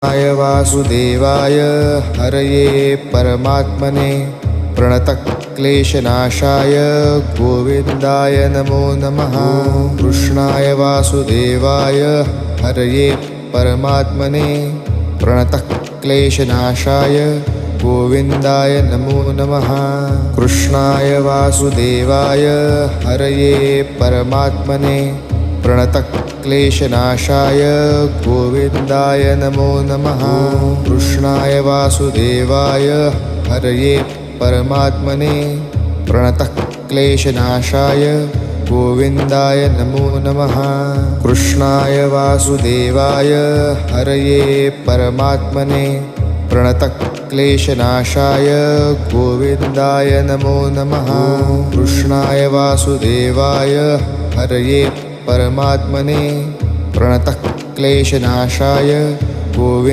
कृष्णाय वासुदेवाय हरये परमात्मने प्रणतक्लेशनाशाय गोविन्दाय नमो नमः। कृष्णाय वासुदेवाय हरये परमात्मने प्रणतक्लेशनाशाय गोविन्दाय नमो नमः। कृष्णाय वासुदेवाय हरये परमात्मने प्रणतक्लेशनाशाय गोविन्दाय नमो नमः। कृष्णाय वासुदेवाय हरये परमात्मने प्रणतक्लेशनाशाय गोविन्दाय नमो नमः। कृष्णाय वासुदेवाय हरये परमात्मने प्रणतक्लेशनाशाय गोविन्दाय नमो नमः। कृष्णाय वासुदेवाय हरये परमात्मने प्रणतक्लेशनाशाय गोविन्दाय